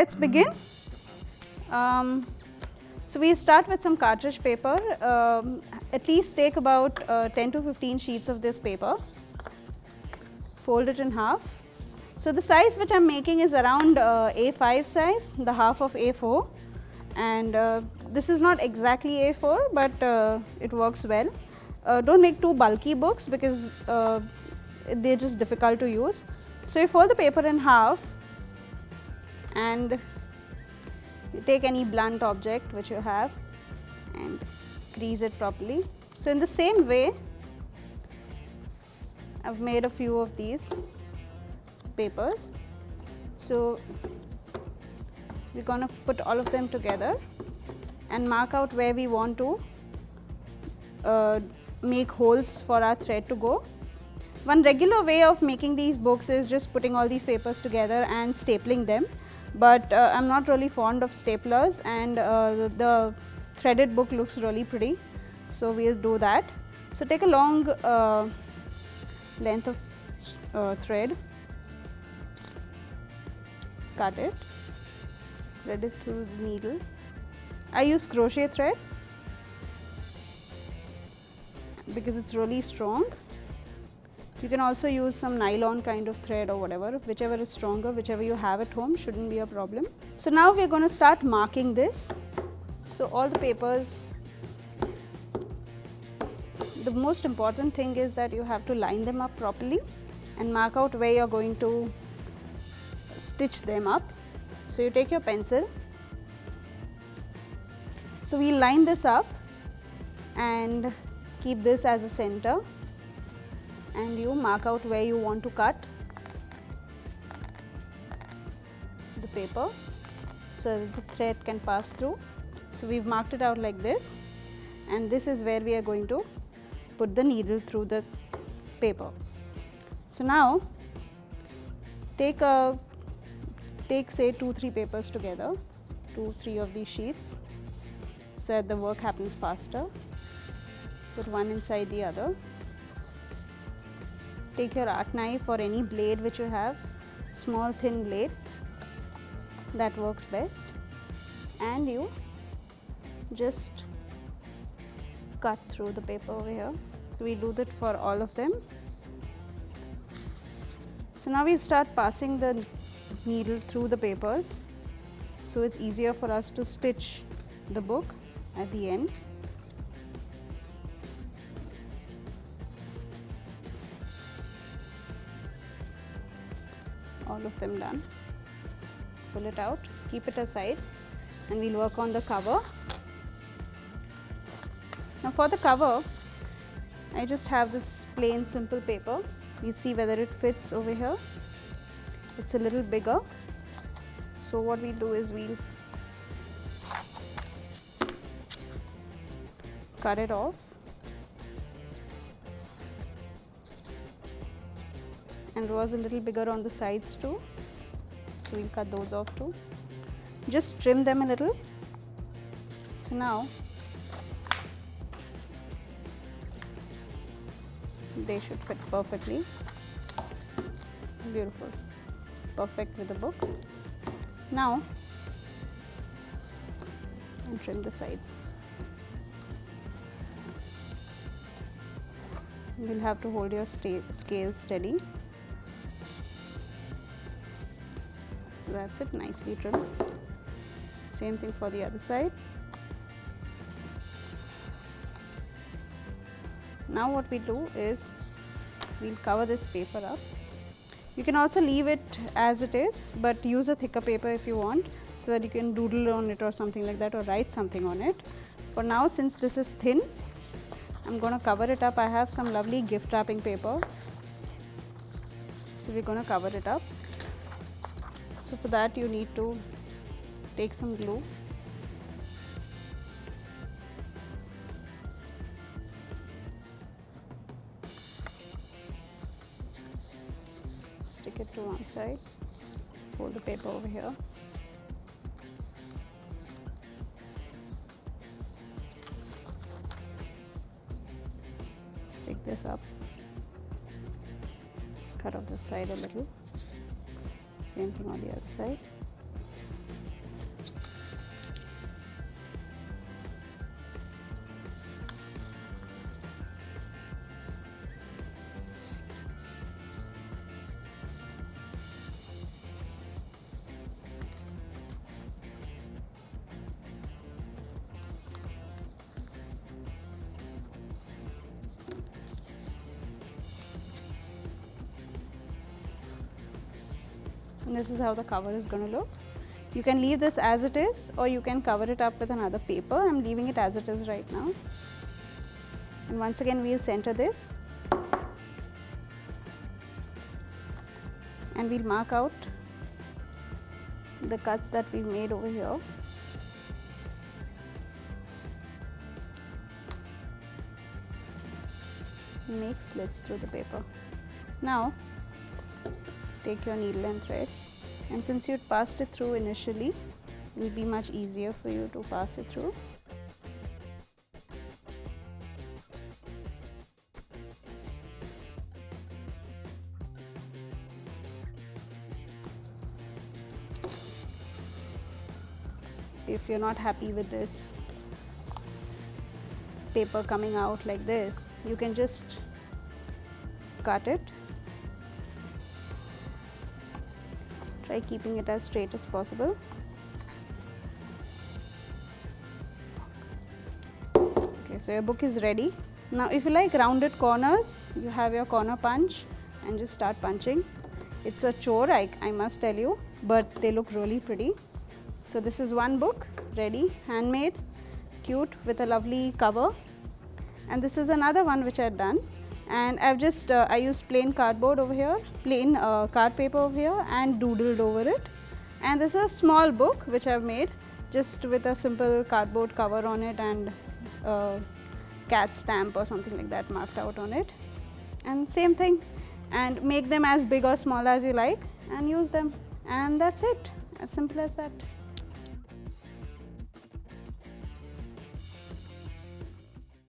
let's begin. So we start with some cartridge paper. At least take about 10 to 15 sheets of this paper. Fold it in half. So the size which I am making is around A5 size, the half of A4, and this is not exactly A4, but it works well. Don't make too bulky books because they are just difficult to use. So you fold the paper in half and you take any blunt object which you have and crease it properly. So in the same way, I have made a few of these papers. So we are going to put all of them together and mark out where we want to make holes for our thread to go. One regular way of making these books is just putting all these papers together and stapling them, but I am not really fond of staplers, and the threaded book looks really pretty, so we will do that. So take a long length of thread, cut it, thread it through the needle. I use crochet thread because it's really strong. You can also use some nylon kind of thread or whatever, whichever is stronger, whichever you have at home, shouldn't be a problem. So now we are going to start marking this. So all the papers, the most important thing is that you have to line them up properly and mark out where you are going to stitch them up. So you take your pencil. So we line this up and keep this as a center, and you mark out where you want to cut the paper so that the thread can pass through. So we have marked it out like this, and this is where we are going to put the needle through the paper. So now take say 2-3 papers together, 2-3 of these sheets, so that the work happens faster. Put one inside the other. Take your art knife or any blade which you have, small thin blade, that works best, and you just cut through the paper over here. We do that for all of them. So now we start passing the needle through the papers, so it's easier for us to stitch the book at the end. All of them done. Pull it out, keep it aside, and we'll work on the cover. Now for the cover, I just have this plain simple paper. You see whether it fits over here. It's a little bigger. So what we do is we'll cut it off. And it was a little bigger on the sides too, so we'll cut those off too. Just trim them a little. So now they should fit perfectly. Beautiful, perfect with the book. Now and trim the sides. You'll have to hold your scale steady. So that's it, nicely trimmed. Same thing for the other side. Now what we do is we'll cover this paper up. You can also leave it as it is, but use a thicker paper if you want, so that you can doodle on it or something like that, or write something on it. For now, since this is thin, I'm going to cover it up. I have some lovely gift wrapping paper, so we're going to cover it up. So for that you need to take some glue, stick it to one side, fold the paper over here, stick this up, cut off this side a little, same thing on the other side. And this is how the cover is going to look. You can leave this as it is, or you can cover it up with another paper. I'm leaving it as it is right now. And once again we'll center this and we'll mark out the cuts that we've made over here. Make slits through the paper. Now take your needle and thread, and since you'd passed it through initially, it will be much easier for you to pass it through. If you're not happy with this paper coming out like this, you can just cut it. Try keeping it as straight as possible. Okay, so your book is ready. Now if you like rounded corners, you have your corner punch and just start punching. It's a chore, I must tell you, but they look really pretty. So this is one book ready, handmade, cute, with a lovely cover. And this is another one which I've done, and I've just I used plain cardboard over here, plain card paper over here, and doodled over it. And this is a small book which I've made just with a simple cardboard cover on it and cat stamp or something like that marked out on it. And same thing, and make them as big or small as you like and use them, and that's it, as simple as that.